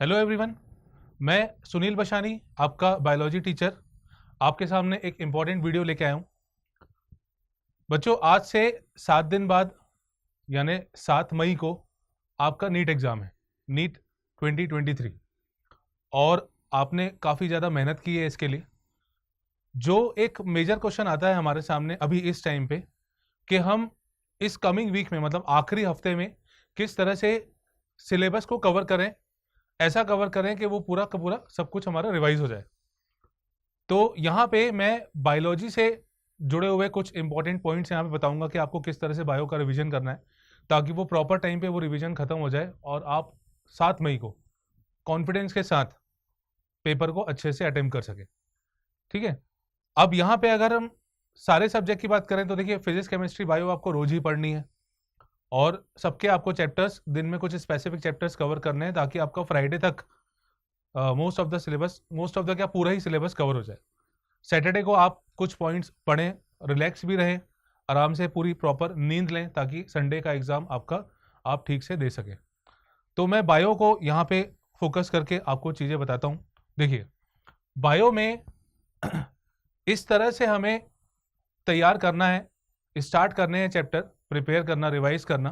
Hello everyone, मैं सुनील बशानी, आपका biology teacher, आपके सामने एक इम्पॉर्टेंट वीडियो लेके आया हूँ। बच्चों, आज से 7 दिन बाद यानी 7 मई को आपका नीट एग्ज़ाम है, नीट 2023। और आपने काफ़ी ज़्यादा मेहनत की है इसके लिए। जो एक मेजर क्वेश्चन आता है हमारे सामने अभी इस टाइम पे कि हम इस कमिंग वीक में, मतलब आखिरी हफ्ते में, किस तरह से सिलेबस को कवर करें, ऐसा कवर करें कि वो पूरा का पूरा सब कुछ हमारा रिवाइज हो जाए। तो यहाँ पे मैं बायोलॉजी से जुड़े हुए कुछ इंपॉर्टेंट पॉइंट्स यहाँ पे बताऊंगा कि आपको किस तरह से बायो का रिवीजन करना है, ताकि वो प्रॉपर टाइम पे वो रिवीजन खत्म हो जाए और आप 7 मई को कॉन्फिडेंस के साथ पेपर को अच्छे से अटेम्प्ट कर सके। ठीक है। अब यहाँ पे अगर हम सारे सब्जेक्ट की बात करें तो देखिए, फिजिक्स, केमिस्ट्री, बायो आपको रोज ही पढ़नी है और सबके आपको चैप्टर्स दिन में कुछ स्पेसिफिक चैप्टर्स कवर करने हैं, ताकि आपका फ्राइडे तक मोस्ट ऑफ द क्या पूरा ही सिलेबस कवर हो जाए। सैटरडे को आप कुछ पॉइंट्स पढ़ें, रिलैक्स भी रहें, आराम से पूरी प्रॉपर नींद लें, ताकि संडे का एग्ज़ाम आपका आप ठीक से दे सकें। तो मैं बायो को यहाँ पे फोकस करके आपको चीज़ें बताता हूँ। देखिए, बायो में इस तरह से हमें तैयार करना है, स्टार्ट करने हैं चैप्टर, प्रिपेयर करना, रिवाइज करना,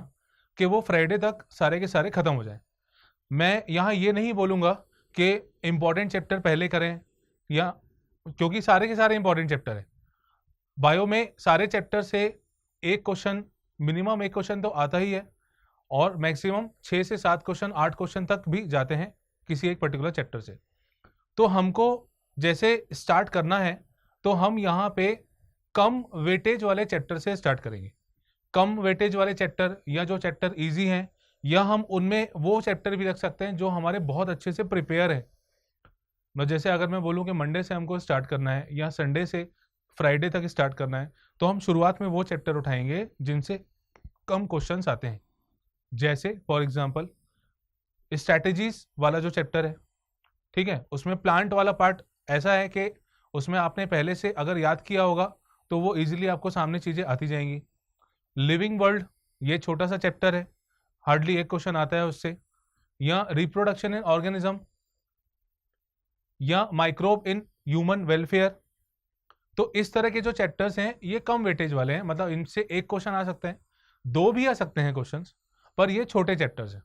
कि वो फ्राइडे तक सारे के सारे ख़त्म हो जाए। मैं यहाँ ये नहीं बोलूँगा कि इम्पॉर्टेंट चैप्टर पहले करें, या क्योंकि सारे के सारे इंपॉर्टेंट चैप्टर है। बायो में सारे चैप्टर से एक क्वेश्चन, मिनिमम एक क्वेश्चन तो आता ही है, और मैक्सिमम 6 से 7 क्वेश्चन, 8 क्वेश्चन तक भी जाते हैं किसी एक पर्टिकुलर चैप्टर से। तो हमको जैसे स्टार्ट करना है, तो हम यहाँ पे कम वेटेज वाले चैप्टर से स्टार्ट करेंगे। कम वेटेज वाले चैप्टर, या जो चैप्टर ईजी हैं, या हम उनमें वो चैप्टर भी रख सकते हैं जो हमारे बहुत अच्छे से प्रिपेयर है। जैसे अगर मैं बोलूँ कि मंडे से हमको स्टार्ट करना है या संडे से फ्राइडे तक स्टार्ट करना है, तो हम शुरुआत में वो चैप्टर उठाएंगे जिनसे कम क्वेश्चंस आते हैं। जैसे फॉर एग्जांपल स्ट्रैटेजीज वाला जो चैप्टर है, ठीक है, उसमें प्लांट वाला पार्ट ऐसा है कि उसमें आपने पहले से अगर याद किया होगा तो वो इजीली आपको सामने चीज़ें आती जाएंगी। लिविंग वर्ल्ड, ये छोटा सा चैप्टर है, हार्डली एक क्वेश्चन आता है उससे। या रिप्रोडक्शन इन ऑर्गेनिज्म, या माइक्रोब इन ह्यूमन वेलफेयर। तो इस तरह के जो चैप्टर्स हैं ये कम वेटेज वाले हैं, मतलब इनसे एक क्वेश्चन आ सकते हैं, 2 भी आ सकते हैं क्वेश्चंस, पर ये छोटे चैप्टर्स हैं।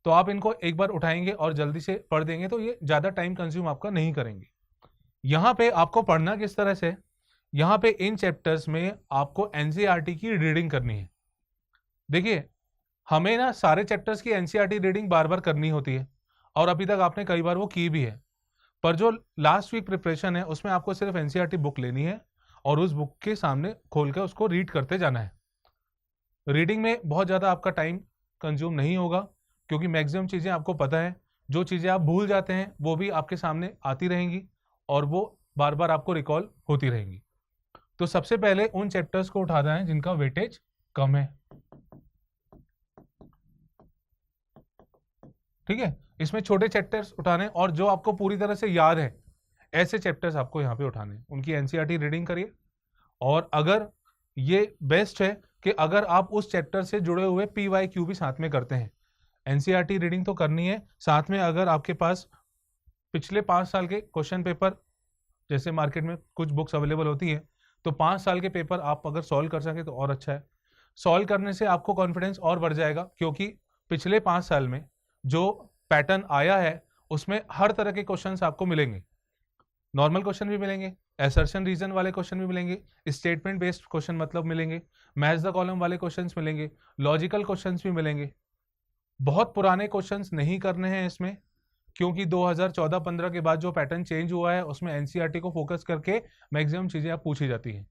तो आप इनको एक बार उठाएंगे और जल्दी से पढ़ देंगे तो ये ज़्यादा टाइम कंज्यूम आपका नहीं करेंगे। यहाँ पे आपको पढ़ना किस तरह से, यहाँ पे इन चैप्टर्स में आपको एनसीईआरटी की रीडिंग करनी है। देखिए, हमें ना सारे चैप्टर्स की एनसीईआरटी रीडिंग बार बार करनी होती है, और अभी तक आपने कई बार वो की भी है, पर जो लास्ट वीक प्रिपरेशन है उसमें आपको सिर्फ एनसीईआरटी बुक लेनी है और उस बुक के सामने खोल कर उसको रीड करते जाना है। रीडिंग में बहुत ज़्यादा आपका टाइम कंज्यूम नहीं होगा, क्योंकि मैक्सिमम चीज़ें आपको पता है। जो चीज़ें आप भूल जाते हैं वो भी आपके सामने आती रहेंगी और वो बार बार आपको रिकॉल होती रहेंगी। तो सबसे पहले उन चैप्टर्स को उठाना है जिनका वेटेज कम है। ठीक है, इसमें छोटे चैप्टर्स उठाने, और जो आपको पूरी तरह से याद है ऐसे चैप्टर्स आपको यहाँ पे उठाने हैं, उनकी एनसीईआरटी रीडिंग करिए। और अगर ये बेस्ट है कि अगर आप उस चैप्टर से जुड़े हुए पीवाईक्यू भी साथ में करते हैं। एनसीईआरटी रीडिंग तो करनी है, साथ में अगर आपके पास पिछले 5 साल के क्वेश्चन पेपर, जैसे मार्केट में कुछ बुक्स अवेलेबल होती है, तो 5 साल के पेपर आप अगर सॉल्व कर सके तो और अच्छा है। सॉल्व करने से आपको कॉन्फिडेंस और बढ़ जाएगा, क्योंकि पिछले 5 साल में जो पैटर्न आया है उसमें हर तरह के क्वेश्चंस आपको मिलेंगे। नॉर्मल क्वेश्चन भी मिलेंगे, असर्शन रीजन वाले क्वेश्चन भी मिलेंगे, स्टेटमेंट बेस्ड क्वेश्चन मतलब मिलेंगे, मैच द कॉलम वाले क्वेश्चंस मिलेंगे, लॉजिकल क्वेश्चंस भी मिलेंगे। बहुत पुराने क्वेश्चंस नहीं करने हैं इसमें, क्योंकि 2014-15 के बाद जो पैटर्न चेंज हुआ है उसमें एनसीईआरटी को फोकस करके मैक्सिमम चीज़ें आप पूछी जाती हैं।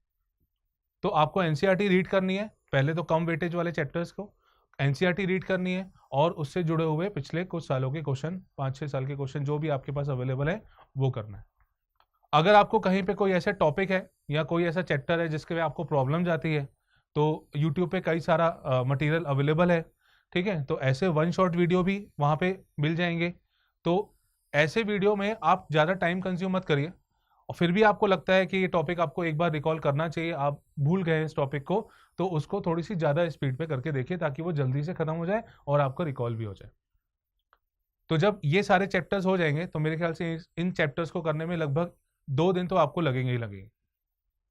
तो आपको एनसीईआरटी रीड करनी है, पहले तो कम वेटेज वाले चैप्टर्स को एनसीईआरटी रीड करनी है, और उससे जुड़े हुए पिछले कुछ सालों के क्वेश्चन, 5-6 साल के क्वेश्चन जो भी आपके पास अवेलेबल है वो करना है। अगर आपको कहीं पे कोई ऐसा टॉपिक है या कोई ऐसा चैप्टर है जिसके में आपको प्रॉब्लम जाती है, तो यूट्यूब पे कई सारा मटेरियल अवेलेबल है। ठीक है, तो ऐसे वन शॉट वीडियो भी वहाँ पे मिल जाएंगे। तो ऐसे वीडियो में आप ज़्यादा टाइम कंज्यूम मत करिए, और फिर भी आपको लगता है कि ये टॉपिक आपको एक बार रिकॉल करना चाहिए, आप भूल गए इस टॉपिक को, तो उसको थोड़ी सी ज़्यादा स्पीड पे करके देखिए, ताकि वो जल्दी से ख़त्म हो जाए और आपका रिकॉल भी हो जाए। तो जब ये सारे चैप्टर्स हो जाएंगे तो मेरे ख्याल से इन चैप्टर्स को करने में लगभग 2 दिन तो आपको लगेंगे ही लगेंगे।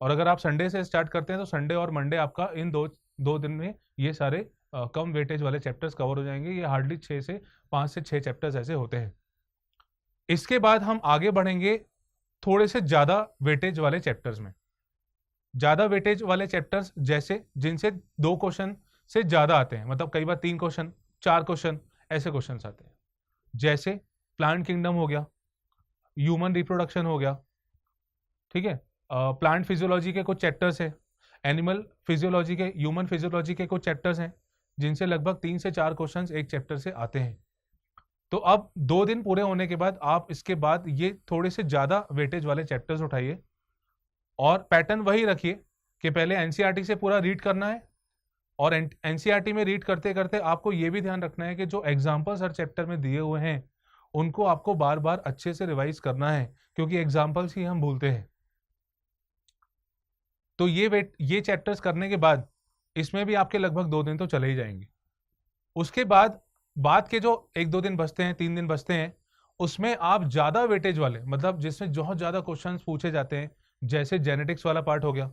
और अगर आप संडे से स्टार्ट करते हैं तो संडे और मंडे आपका इन दो दिन में ये सारे कम वेटेज वाले चैप्टर्स कवर हो जाएंगे। ये हार्डली 5 से 6 चैप्टर्स ऐसे होते हैं। इसके बाद हम आगे बढ़ेंगे थोड़े से ज़्यादा वेटेज वाले चैप्टर्स में। ज़्यादा वेटेज वाले चैप्टर्स जैसे जिनसे 2 क्वेश्चन से ज़्यादा आते हैं, मतलब कई बार 3 क्वेश्चन 4 क्वेश्चन ऐसे क्वेश्चन आते हैं। जैसे प्लांट किंगडम हो गया, ह्यूमन रिप्रोडक्शन हो गया, ठीक है, प्लांट फिजियोलॉजी के कुछ चैप्टर्स हैं, एनिमल फिजियोलॉजी के, ह्यूमन फिजियोलॉजी के कुछ चैप्टर्स हैं जिनसे लगभग 3 से 4 क्वेश्चंस एक चैप्टर से आते हैं। तो अब 2 दिन पूरे होने के बाद आप इसके बाद ये थोड़े से ज़्यादा वेटेज वाले चैप्टर्स उठाइए और पैटर्न वही रखिए कि पहले एनसीईआरटी से पूरा रीड करना है और एनसीईआरटी में रीड करते करते आपको ये भी ध्यान रखना है कि जो एग्जाम्पल्स हर चैप्टर में दिए हुए हैं उनको आपको बार बार अच्छे से रिवाइज करना है, क्योंकि एग्जाम्पल्स ही हम भूलते हैं। तो ये चैप्टर्स करने के बाद इसमें भी आपके लगभग 2 दिन तो चले ही जाएंगे। उसके बाद के जो 1-2 दिन बचते हैं, 3 दिन बचते हैं, उसमें आप ज़्यादा वेटेज वाले, मतलब जिसमें बहुत ज़्यादा क्वेश्चंस पूछे जाते हैं, जैसे जेनेटिक्स वाला पार्ट हो गया,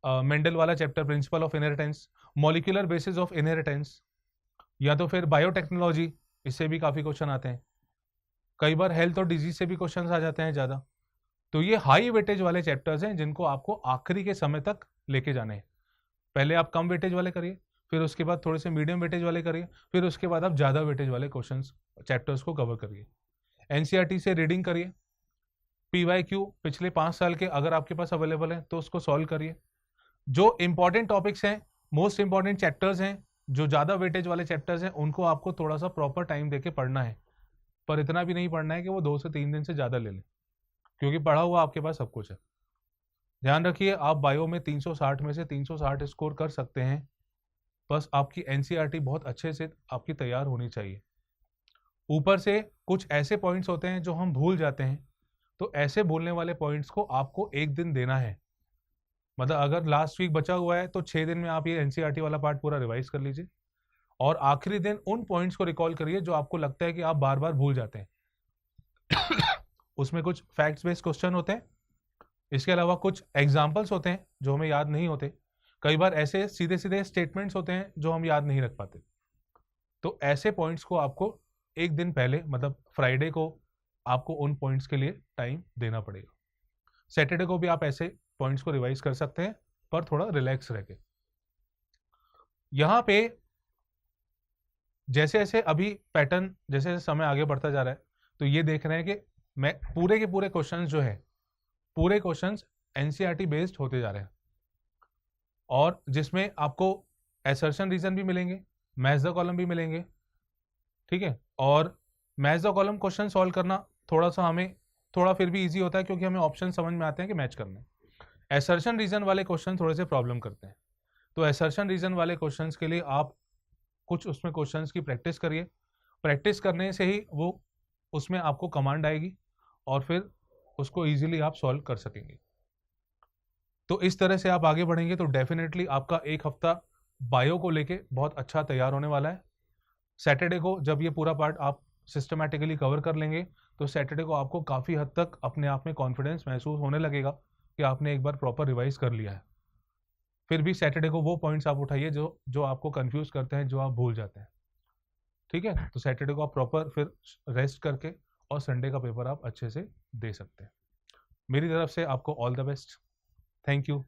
मेंडल वाला chapter principle of inheritance, molecular basis of inheritance, या तो फिर बायोटेक्नोलॉजी, इससे भी काफ़ी क्वेश्चन आते हैं। कई बार हेल्थ और डिजीज से भी क्वेश्चन आ जाते हैं ज़्यादा। तो ये हाई वेटेज वाले चैप्टर्स हैं जिनको आपको आखिरी के समय तक लेके जाने हैं। पहले आप कम वेटेज वाले करिए, फिर उसके बाद थोड़े से मीडियम वेटेज वाले करिए, फिर उसके बाद आप ज़्यादा वेटेज वाले क्वेश्चंस चैप्टर्स को कवर करिए। एनसीईआरटी से रीडिंग करिए, पीवाईक्यू पिछले 5 साल के अगर आपके पास अवेलेबल है तो उसको सॉल्व करिए। जो इंपॉर्टेंट टॉपिक्स हैं, मोस्ट इंपॉर्टेंट चैप्टर्स हैं, जो ज़्यादा वेटेज वाले चैप्टर्स हैं, उनको आपको थोड़ा सा प्रॉपर टाइम देके पढ़ना है, पर इतना भी नहीं पढ़ना है कि वो 2 से 3 दिन से ज़्यादा ले लें, क्योंकि पढ़ा हुआ आपके पास सब कुछ है। ध्यान रखिए, आप बायो में 360 में से 360 स्कोर कर सकते हैं, बस आपकी एनसीईआरटी बहुत अच्छे से आपकी तैयार होनी चाहिए। ऊपर से कुछ ऐसे पॉइंट्स होते हैं जो हम भूल जाते हैं, तो ऐसे भूलने वाले पॉइंट्स को आपको 1 दिन देना है। मतलब अगर लास्ट वीक बचा हुआ है तो 6 दिन में आप ये एनसीईआरटी वाला पार्ट पूरा रिवाइज कर लीजिए और आखिरी दिन उन पॉइंट्स को रिकॉल करिए जो आपको लगता है कि आप बार बार भूल जाते हैं। उसमें कुछ फैक्ट्स बेस्ड क्वेश्चन होते हैं, इसके अलावा कुछ एग्जाम्पल्स होते हैं जो हमें याद नहीं होते, कई बार ऐसे सीधे सीधे स्टेटमेंट्स होते हैं जो हम याद नहीं रख पाते। तो ऐसे पॉइंट्स को आपको 1 दिन पहले, मतलब फ्राइडे को आपको उन पॉइंट्स के लिए टाइम देना पड़ेगा। सैटरडे को भी आप ऐसे पॉइंट्स को रिवाइज कर सकते हैं, पर थोड़ा रिलैक्स रह के। यहाँ पे जैसे जैसे अभी पैटर्न, जैसे जैसे समय आगे बढ़ता जा रहा है, तो ये देख रहे हैं कि मैं पूरे के पूरे क्वेश्चंस जो है, पूरे क्वेश्चंस एनसीईआरटी बेस्ड होते जा रहे हैं, और जिसमें आपको असर्शन रीजन भी मिलेंगे, मैच द कॉलम भी मिलेंगे, ठीक है। और match the column question solve करना थोड़ा सा हमें थोड़ा फिर भी इजी होता है, क्योंकि हमें ऑप्शन समझ में आते हैं कि मैच करना है। असर्शन रीजन वाले क्वेश्चन थोड़े से प्रॉब्लम करते हैं, तो असर्शन रीजन वाले क्वेश्चंस के लिए आप कुछ उसमें क्वेश्चंस की प्रैक्टिस करिए। प्रैक्टिस करने से ही वो उसमें आपको कमांड आएगी और फिर उसको इजीली आप सॉल्व कर सकेंगे। तो इस तरह से आप आगे बढ़ेंगे तो डेफिनेटली आपका 1 हफ्ता बायो को लेके बहुत अच्छा तैयार होने वाला है। सैटरडे को जब ये पूरा पार्ट आप सिस्टमैटिकली कवर कर लेंगे तो सैटरडे को आपको काफ़ी हद तक अपने आप में कॉन्फिडेंस महसूस होने लगेगा कि आपने एक बार प्रॉपर रिवाइज कर लिया है। फिर भी सैटरडे को वो पॉइंट्स आप उठाइए जो आपको कंफ्यूज करते हैं, जो आप भूल जाते हैं, ठीक है। तो सैटरडे को आप प्रॉपर फिर रेस्ट करके और संडे का पेपर आप अच्छे से दे सकते हैं। मेरी तरफ से आपको all the best. Thank you.